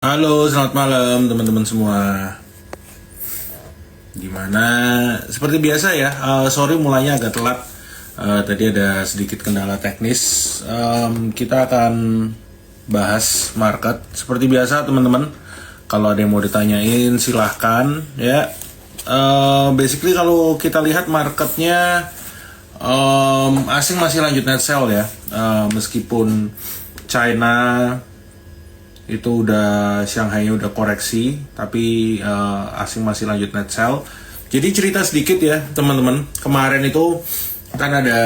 Halo, selamat malam teman-teman semua. Gimana? Seperti biasa ya, sorry mulainya agak telat. Tadi ada sedikit kendala teknis. Kita akan bahas market. Seperti biasa teman-teman, kalau ada yang mau ditanyain silahkan ya. Basically kalau kita lihat marketnya, asing masih lanjut net sell ya. Meskipun China itu udah Shanghai udah koreksi, tapi asing masih lanjut net sell. Jadi cerita sedikit ya teman-teman, kemarin itu kan ada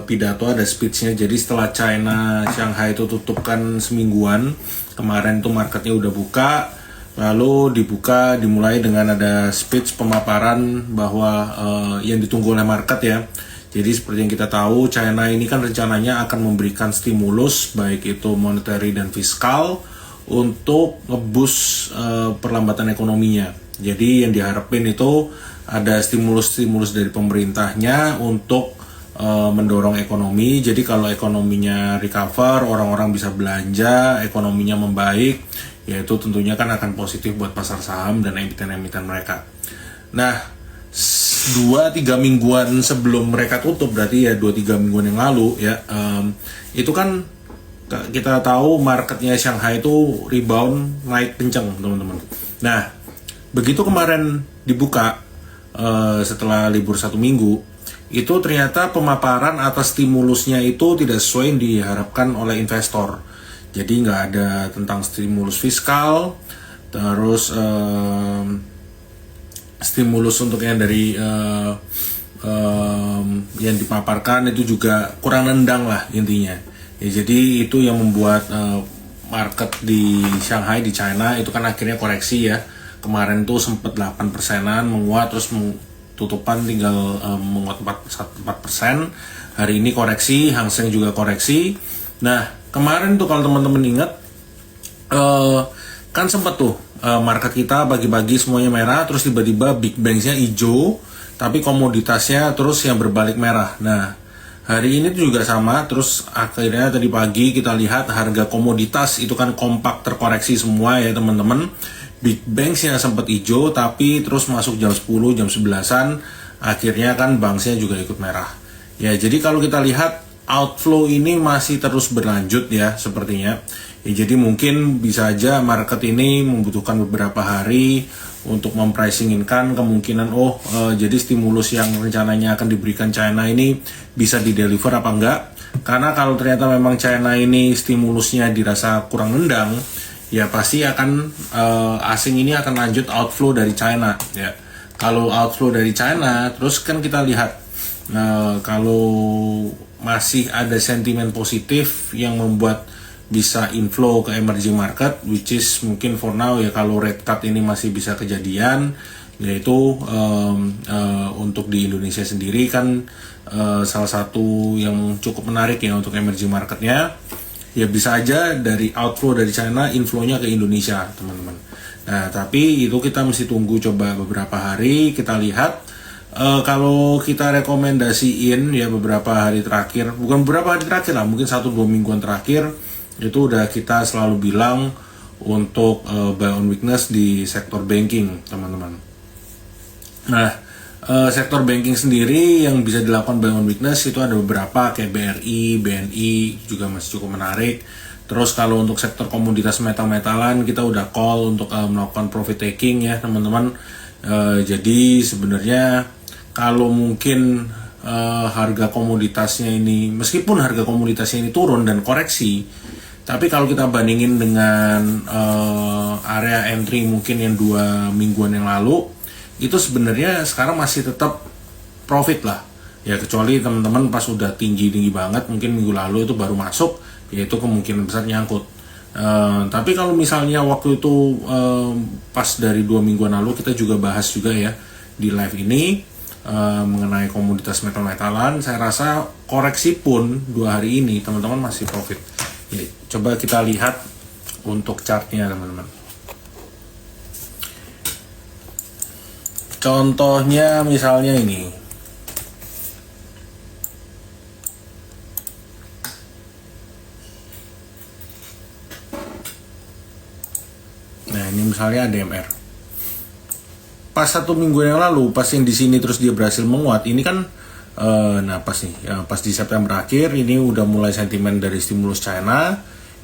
pidato, ada speechnya. Jadi setelah China Shanghai itu tutup kan semingguan, kemarin tuh marketnya udah buka, lalu dimulai dengan ada speech pemaparan bahwa yang ditunggu oleh market ya. Jadi seperti yang kita tahu, China ini kan rencananya akan memberikan stimulus baik itu monetary dan fiskal untuk ngeboost perlambatan ekonominya. Jadi yang diharapin itu ada stimulus-stimulus dari pemerintahnya untuk mendorong ekonomi. Jadi kalau ekonominya recover, orang-orang bisa belanja, ekonominya membaik, yaitu tentunya kan akan positif buat pasar saham dan emiten-emiten mereka. Nah, 2-3 mingguan sebelum mereka tutup, berarti ya 2-3 mingguan yang lalu ya, itu kan kita tahu marketnya Shanghai itu rebound naik kenceng teman-teman. Nah begitu kemarin dibuka setelah libur 1 minggu, itu ternyata pemaparan atas stimulusnya itu tidak sesuai yang diharapkan oleh investor. Jadi nggak ada tentang stimulus fiskal, terus stimulus untuk yang dari yang dipaparkan itu juga kurang nendang lah intinya ya. Jadi itu yang membuat market di Shanghai, di China itu kan akhirnya koreksi ya. Kemarin tuh sempat 8%-an menguat, terus tutupan tinggal menguat 4%. Hari ini koreksi, Hang Seng juga koreksi. Nah kemarin tuh kalau teman-teman ingat, kan sempat tuh market kita pagi-pagi semuanya merah, terus tiba-tiba Big Bangs-nya hijau, tapi komoditasnya terus yang berbalik merah. Nah hari ini tuh juga sama, terus akhirnya tadi pagi kita lihat harga komoditas itu kan kompak terkoreksi semua ya teman-teman. Big Bangs-nya sempat hijau, tapi terus masuk jam 10, jam 11-an, akhirnya kan Banks-nya juga ikut merah. Ya jadi kalau kita lihat outflow ini masih terus berlanjut ya sepertinya. Ya, jadi mungkin bisa aja market ini membutuhkan beberapa hari untuk mempricing-inkan kemungkinan jadi stimulus yang rencananya akan diberikan China ini bisa dideliver apa enggak. Karena kalau ternyata memang China ini stimulusnya dirasa kurang nendang, ya pasti akan asing ini akan lanjut outflow dari China ya. Kalau outflow dari China, terus kan kita lihat kalau masih ada sentimen positif yang membuat bisa inflow ke emerging market, which is mungkin for now ya, kalau rate cut ini masih bisa kejadian, yaitu untuk di Indonesia sendiri kan salah satu yang cukup menarik ya untuk emerging marketnya, ya bisa aja dari outflow dari China, inflownya ke Indonesia teman-teman. Nah tapi itu kita mesti tunggu coba beberapa hari, kita lihat. Kalau kita rekomendasiin ya beberapa hari terakhir, bukan beberapa hari terakhir lah, mungkin 1-2 mingguan terakhir, itu udah kita selalu bilang untuk buy on weakness di sektor banking teman-teman. Nah sektor banking sendiri yang bisa dilakukan buy on weakness itu ada beberapa, kayak BRI, BNI juga masih cukup menarik. Terus kalau untuk sektor komoditas metal-metalan kita udah call untuk melakukan profit taking ya teman-teman. Jadi sebenarnya kalau mungkin harga komoditasnya ini, meskipun harga komoditasnya ini turun dan koreksi, tapi kalau kita bandingin dengan area entry mungkin yang 2 mingguan yang lalu, itu sebenarnya sekarang masih tetap profit lah ya, kecuali teman-teman pas udah tinggi banget mungkin minggu lalu itu baru masuk, yaitu kemungkinan besar nyangkut. Tapi kalau misalnya waktu itu pas dari 2 mingguan lalu kita juga bahas juga ya di live ini mengenai komoditas metal-metalan, saya rasa koreksi pun 2 hari ini teman-teman masih profit ya. Coba kita lihat untuk chartnya teman-teman. Contohnya misalnya ini, ini misalnya ADMR. Pas 1 minggu yang lalu, pas yang di sini terus dia berhasil menguat, ini kan nah pas nih, ya, pas di September akhir ini udah mulai sentimen dari stimulus China,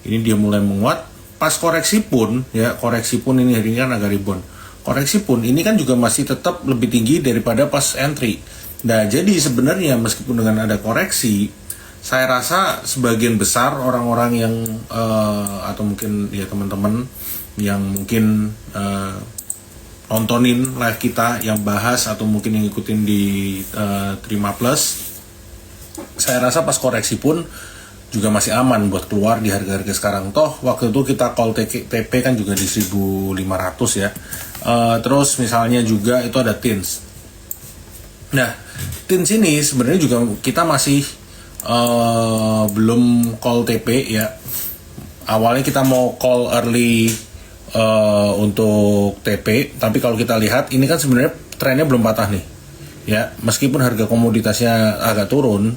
ini dia mulai menguat. Pas koreksi pun ini hari ini kan agak rebound. Koreksi pun ini kan juga masih tetap lebih tinggi daripada pas entry. Nah jadi sebenarnya meskipun dengan ada koreksi, saya rasa sebagian besar orang-orang yang atau mungkin ya teman-teman yang mungkin nontonin live kita yang bahas atau mungkin yang ngikutin di Terima Plus, saya rasa pas koreksi pun juga masih aman buat keluar di harga-harga sekarang. Toh waktu itu kita call TP kan juga di 1.500 ya. Terus misalnya juga itu ada TINS. Nah TINS ini sebenarnya juga kita masih belum call TP ya. Awalnya kita mau call early untuk TP, tapi kalau kita lihat ini kan sebenarnya trennya belum patah nih ya, meskipun harga komoditasnya agak turun,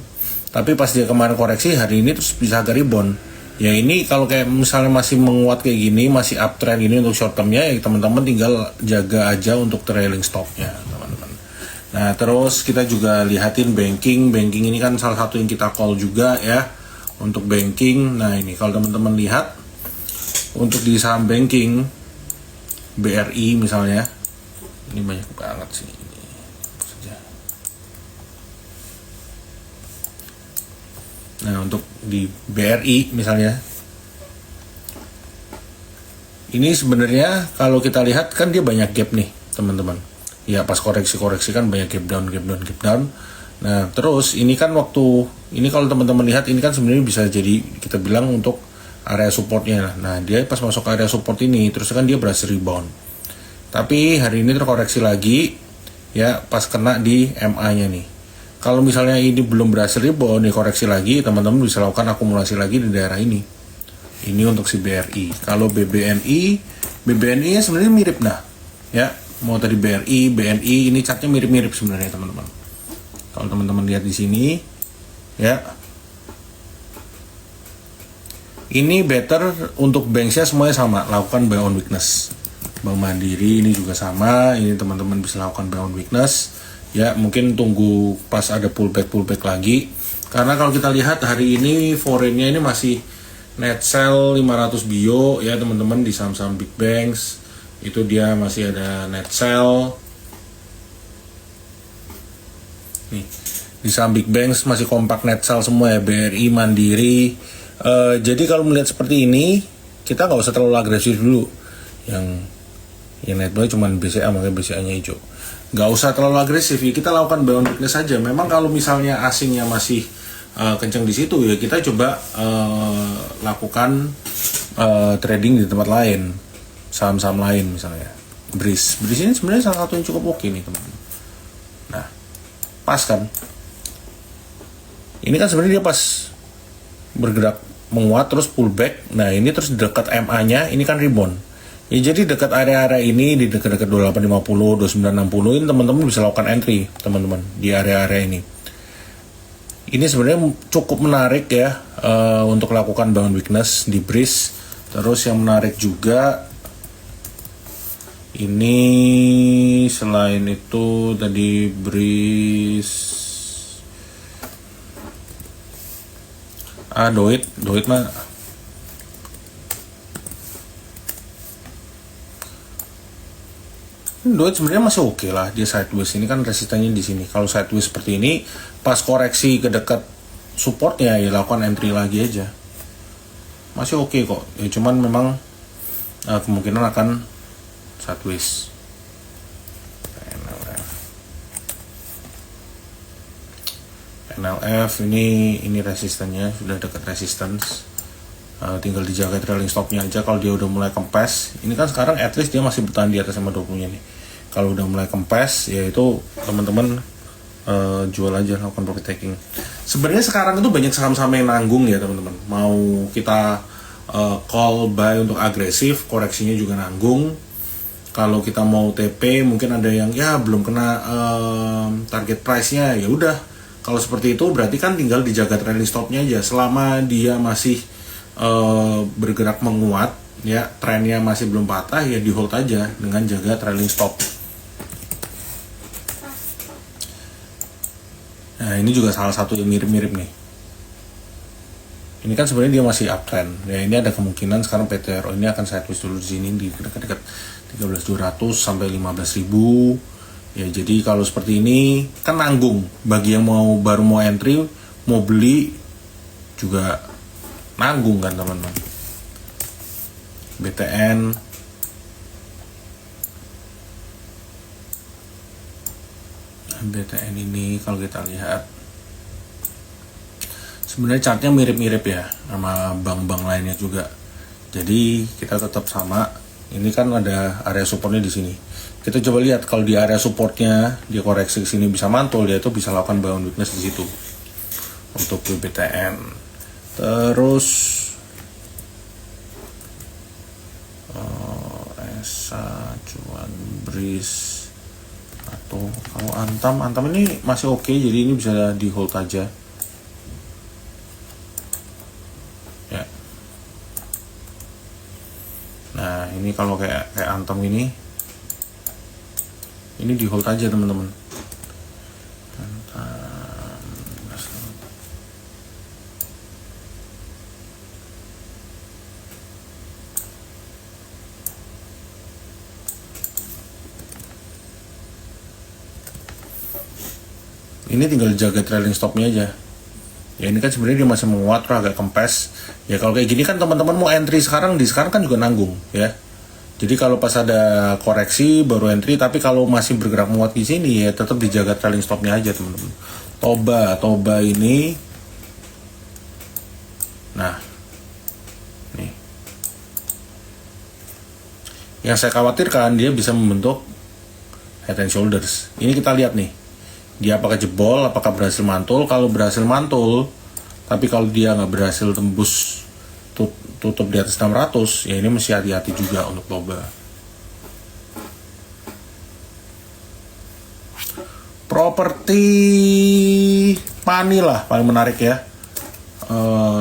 tapi pas dia kemarin koreksi hari ini terus bisa agak rebound ya. Ini kalau kayak misalnya masih menguat kayak gini, masih uptrend gini untuk short termnya ya, teman-teman tinggal jaga aja untuk trailing stopnya teman-teman. Nah terus kita juga lihatin banking ini kan salah satu yang kita call juga ya untuk banking. Nah ini kalau teman-teman lihat untuk di saham banking BRI misalnya, ini banyak banget sih ini saja. Nah untuk di BRI misalnya, ini sebenarnya kalau kita lihat kan dia banyak gap nih teman-teman. Ya pas koreksi kan banyak gap down. Nah terus ini kan waktu ini kalau teman-teman lihat ini kan sebenarnya bisa jadi kita bilang untuk area supportnya. Nah dia pas masuk ke area support ini terus kan dia berhasil rebound, tapi hari ini terkoreksi lagi ya pas kena di MA nya nih. Kalau misalnya ini belum berhasil rebound, dikoreksi lagi, teman-teman bisa lakukan akumulasi lagi di daerah ini untuk si BRI. Kalau BBNI nya sebenarnya mirip nah ya, mau tadi BRI, BNI ini chartnya mirip-mirip sebenarnya teman-teman. Kalau teman-teman lihat di sini ya, ini better untuk banksnya semuanya sama, lakukan buy on weakness. Bank Mandiri ini juga sama, ini teman-teman bisa lakukan buy on weakness ya, mungkin tunggu pas ada pullback lagi. Karena kalau kita lihat hari ini foreign-nya ini masih net sell 500 bio ya teman-teman, di saham-saham big banks itu dia masih ada net sell. Nih, di saham big banks masih kompak net sell semua ya, BRI, Mandiri. Jadi kalau melihat seperti ini kita nggak usah terlalu agresif dulu. Yang net buy cuma BCA, makanya BCA nya hijau. Nggak usah terlalu agresif ya, kita lakukan buy on weakness saja. Memang kalau misalnya asingnya masih kencang di situ ya, kita coba lakukan trading di tempat lain, saham-saham lain misalnya. BRIS ini sebenarnya salah satu yang cukup oke nih teman-teman. Nah pas kan ini kan sebenarnya dia pas bergerak menguat terus pullback. Nah ini terus dekat MA nya ini kan rebound ya, jadi dekat area-area ini, di dekat 2850, 2960 ini teman-teman bisa lakukan entry teman-teman di area-area ini. Ini sebenarnya cukup menarik ya untuk lakukan buy on weakness di BRIS. Terus yang menarik juga ini selain itu tadi BRIS, Doit mah Doit sebenarnya masih oke lah, dia sideways. Ini kan resistennya di sini. Kalau sideways seperti ini pas koreksi ke dekat supportnya ya lakukan entry lagi aja, masih oke kok ya. Cuman memang kemungkinan akan sideways. NLF ini resistennya sudah dekat resistance, tinggal dijaga trailing stopnya aja. Kalau dia udah mulai kempes, ini kan sekarang at least dia masih bertahan di atas 520 nya nih. Kalau udah mulai kempes ya itu teman-teman jual aja, lakukan profit taking. Sebenarnya sekarang itu banyak saham-saham yang nanggung ya teman-teman, mau kita call buy untuk agresif, koreksinya juga nanggung. Kalau kita mau TP mungkin ada yang ya belum kena target price-nya, ya udah. Kalau seperti itu berarti kan tinggal dijaga trailing stopnya aja. Selama dia masih bergerak menguat ya trennya masih belum patah, ya di hold aja dengan jaga trailing stop. Nah ini juga salah satu yang mirip-mirip nih. Ini kan sebenarnya dia masih uptrend. Ya ini ada kemungkinan sekarang PTRO ini akan sideways dulu di sini di dekat-dekat 13.200 sampai 15.000. Ya jadi kalau seperti ini kan nanggung bagi yang baru mau entry, mau beli juga nanggung kan teman-teman. BTN ini kalau kita lihat sebenarnya chartnya mirip-mirip ya sama bank-bank lainnya juga. Jadi kita tetap sama. Ini kan ada area supportnya di sini. Kita coba lihat kalau di area supportnya dia koreksi ke sini bisa mantul, dia itu bisa lakukan buy on weakness di situ untuk BTN. Terus ESA, cuan, BRIS, atau kalau Antam ini masih oke, jadi ini bisa di hold aja. Ya. Nah ini kalau kayak Antam ini di hold aja teman-teman. Ini tinggal jaga trailing stopnya aja. Ya ini kan sebenarnya dia masih menguat, agak kempes. Ya kalau kayak gini kan teman-teman mau entry sekarang kan juga nanggung ya. Jadi kalau pas ada koreksi baru entry, tapi kalau masih bergerak menguat di sini ya tetap dijaga trailing stopnya aja teman-teman. Toba ini, nah, nih, yang saya khawatirkan dia bisa membentuk head and shoulders. Ini kita lihat nih. Dia apakah jebol, apakah berhasil mantul. Kalau berhasil mantul, tapi kalau dia nggak berhasil tembus tutup di atas 600, ya ini mesti hati-hati juga untuk Toba. Properti Pani lah paling menarik ya.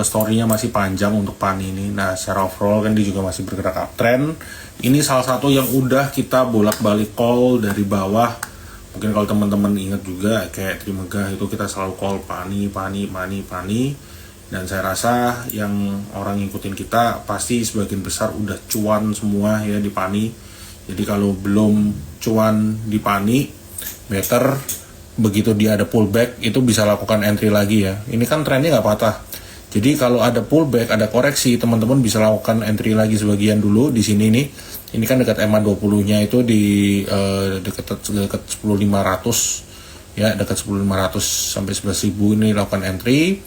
Story-nya masih panjang untuk Pani ini. Nah secara overall kan dia juga masih bergerak uptrend. Ini salah satu yang udah kita bolak-balik call dari bawah. Mungkin kalau teman-teman ingat juga kayak Trimegah itu kita selalu call Pani. Dan saya rasa yang orang ngikutin kita pasti sebagian besar udah cuan semua ya di Pani. Jadi kalau belum cuan di Pani, better begitu dia ada pullback itu bisa lakukan entry lagi ya. Ini kan trennya nggak patah. Jadi kalau ada pullback, ada koreksi, teman-teman bisa lakukan entry lagi sebagian dulu di sini nih. Ini kan dekat EMA20-nya itu di dekat 10.500 ya, dekat 10.500 sampai 11.000 ini lakukan entry.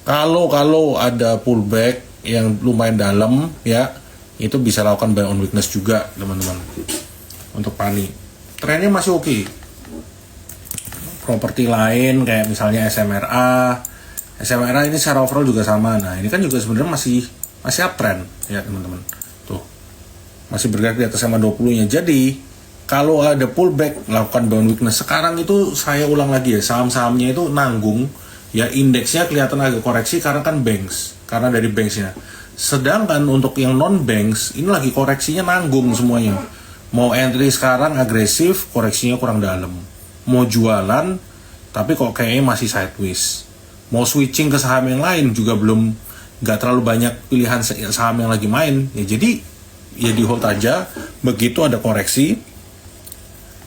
Kalau ada pullback yang lumayan dalam ya, itu bisa lakukan buy on weakness juga teman-teman. Untuk Pani trennya masih oke. Properti lain kayak misalnya SMRA ini secara overall juga sama. Nah ini kan juga sebenarnya masih uptrend ya teman-teman. Tuh masih bergerak di atas EMA20 nya. Jadi kalau ada pullback lakukan buy on weakness. Sekarang itu saya ulang lagi ya, saham-sahamnya itu nanggung ya, indeksnya kelihatan agak koreksi karena kan banks, karena dari banksnya. Sedangkan untuk yang non banks ini lagi koreksinya nanggung semuanya. Mau entry sekarang agresif, koreksinya kurang dalam. Mau jualan tapi kok kayaknya masih sideways. Mau switching ke saham yang lain juga belum, nggak terlalu banyak pilihan saham yang lagi main ya. Jadi ya di hold aja, begitu ada koreksi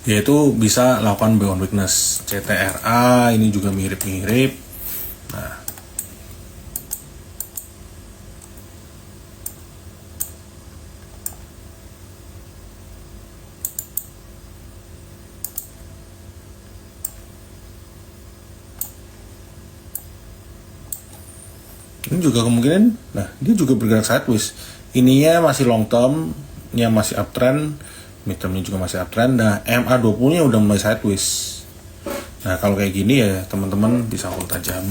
yaitu bisa lakukan buy on weakness. CTRA ini juga mirip-mirip. Nah ini juga kemungkinan, nah dia juga bergerak sideways. Ininya masih long term, nya masih uptrend, midtermnya juga masih uptrend. Nah MA20 nya udah mulai sideways. Nah kalau kayak gini ya teman-teman bisa hold aja.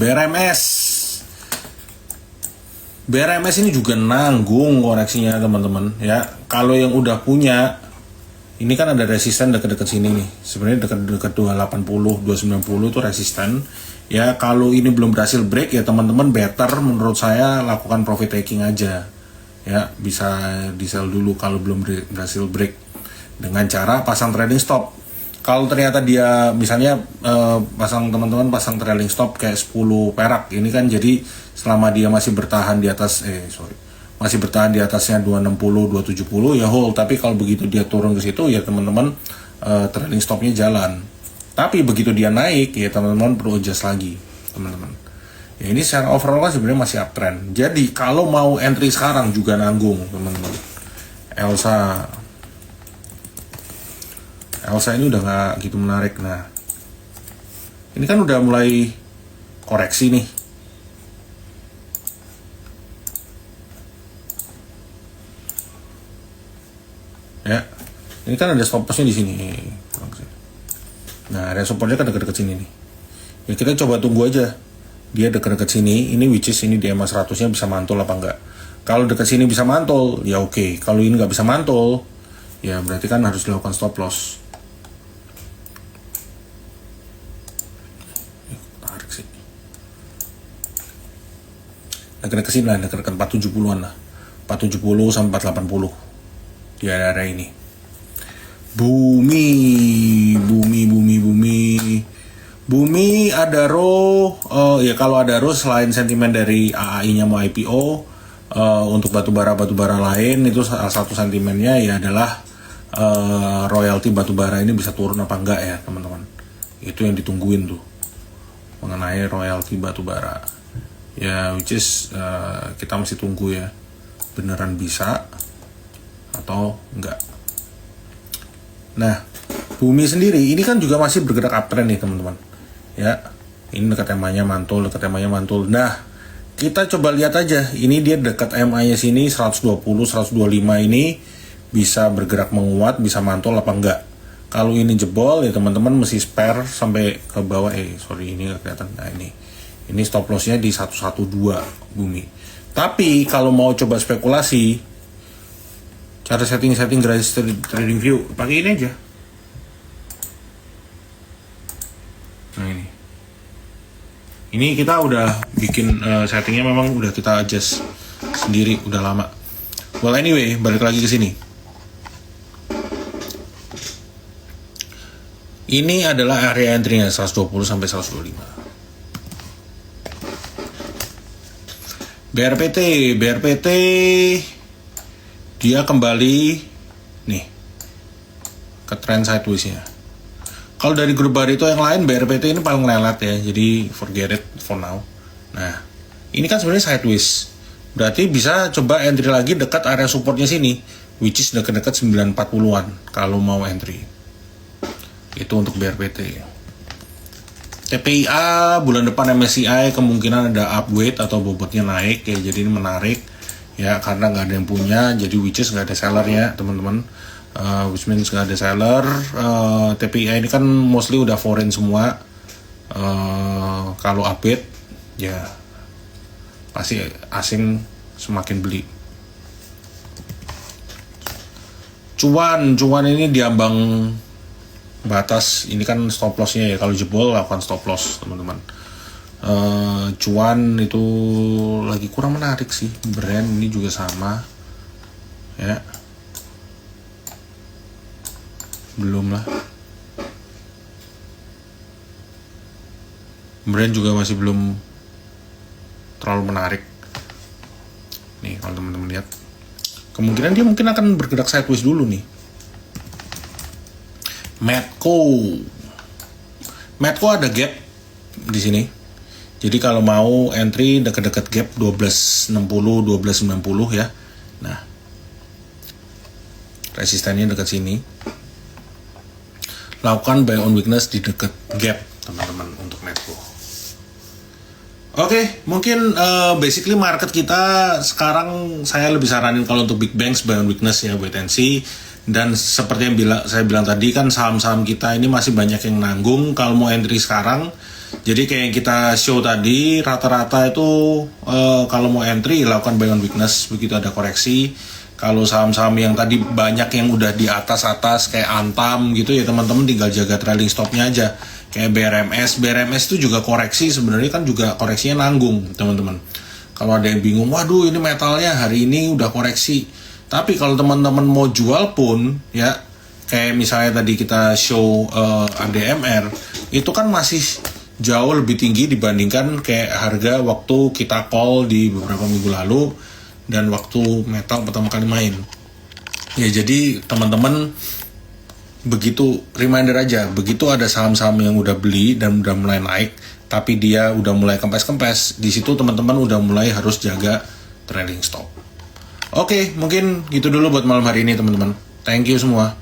BRMS ini juga nanggung koreksinya teman-teman ya. Kalau yang udah punya, ini kan ada resisten dekat-dekat sini nih. Sebenarnya dekat 280, 290 itu resisten. Ya kalau ini belum berhasil break ya teman-teman better menurut saya lakukan profit taking aja. ya bisa di sell dulu kalau belum berhasil break dengan cara pasang trailing stop. Kalau ternyata dia misalnya teman-teman pasang trailing stop kayak 10 perak, ini kan jadi selama dia masih bertahan di atas masih bertahan di atasnya 260 270 ya hold. Tapi kalau begitu dia turun ke situ ya teman-teman trailing stopnya jalan. Tapi begitu dia naik ya teman-teman perlu adjust lagi teman-teman. Ya ini secara overall kan sebenarnya masih uptrend. Jadi kalau mau entry sekarang juga nanggung teman-teman. Elsa ini udah nggak gitu menarik. Nah ini kan udah mulai koreksi nih. Ya ini kan ada stop lossnya di sini. Nah area supportnya kan dekat-dekat sini nih. Ya kita coba tunggu aja dia dekat-dekat sini, ini which is ini di EMA 100-nya bisa mantul apa enggak. Kalau dekat sini bisa mantul, ya oke. Kalau ini nggak bisa mantul, ya berarti kan harus dilakukan stop loss. Tarik sih. Dekat-dekat sini lah, dekat-dekat 470-an lah. 470 sampai 480 di area ini. Bumi Adaro, ya kalau Adaro selain sentimen dari AAI-nya mau IPO, untuk batubara lain itu salah satu sentimennya ya adalah royalti batubara ini bisa turun apa enggak ya teman-teman. Itu yang ditungguin tuh mengenai royalti batubara. Ya which is kita masih tunggu ya beneran bisa atau enggak. Nah Bumi sendiri ini kan juga masih bergerak uptrend nih teman-teman. Ya, ini dekat MA-nya mantul, Nah, kita coba lihat aja. Ini dia dekat MA-nya sini 120, 125 ini bisa bergerak menguat, bisa mantul apa enggak. Kalau ini jebol ya teman-teman mesti spare sampai ke bawah. Ini nggak kelihatan. Nah ini stop loss-nya di 112 Bumi. Tapi kalau mau coba spekulasi, cara setting gratis trading view, pakai ini aja. Nah ini kita udah bikin settingnya, memang udah kita adjust sendiri udah lama. Well anyway, balik lagi ke sini. Ini adalah area entry-nya 120 sampai 125. BRPT dia kembali nih ke trend sideways-nya. Kalau dari grup Barito yang lain, BRPT ini paling lelet ya, jadi forget it for now. Nah, ini kan sebenarnya sideways, berarti bisa coba entry lagi dekat area supportnya sini, which is dekat-dekat 940-an kalau mau entry. Itu untuk BRPT. TPIA bulan depan MSCI kemungkinan ada upweight atau bobotnya naik ya, jadi ini menarik ya karena nggak ada yang punya, jadi which is nggak ada sellernya teman-teman. Which means nggak ada seller. TPI ini kan mostly udah foreign semua. Kalau update ya pasti asing semakin beli. Cuan ini diambang batas, ini kan stop lossnya ya, kalau jebol lakukan stop loss teman-teman. Cuan itu lagi kurang menarik sih. Brand ini juga sama ya, belum lah. Brand juga masih belum terlalu menarik nih. Kalau teman-teman lihat, kemungkinan dia mungkin akan bergerak sideways dulu nih. Medco ada gap di sini, jadi kalau mau entry dekat-dekat gap 1260 1290 ya. Nah resistennya dekat sini, lakukan buy on weakness di dekat gap teman-teman untuk Medco. Oke, mungkin basically market kita sekarang saya lebih saranin kalau untuk big banks buy on weakness ya, wait and see. Dan seperti yang saya bilang tadi kan, saham-saham kita ini masih banyak yang nanggung kalau mau entry sekarang. Jadi kayak yang kita show tadi, rata-rata itu kalau mau entry lakukan buy on weakness begitu ada koreksi. Kalau saham-saham yang tadi banyak yang udah di atas kayak Antam gitu ya teman-teman, tinggal jaga trailing stopnya aja. Kayak BRMS itu juga koreksi sebenarnya kan, juga koreksinya nanggung teman-teman. Kalau ada yang bingung, waduh ini metalnya hari ini udah koreksi. Tapi kalau teman-teman mau jual pun ya, kayak misalnya tadi kita show ADMR, itu kan masih jauh lebih tinggi dibandingkan kayak harga waktu kita call di beberapa minggu lalu dan waktu metal pertama kali main. Ya jadi teman-teman begitu reminder aja, begitu ada saham-saham yang udah beli dan udah mulai naik, tapi dia udah mulai kempes-kempes, di situ teman-teman udah mulai harus jaga trailing stop. Oke, mungkin gitu dulu buat malam hari ini teman-teman. Thank you semua.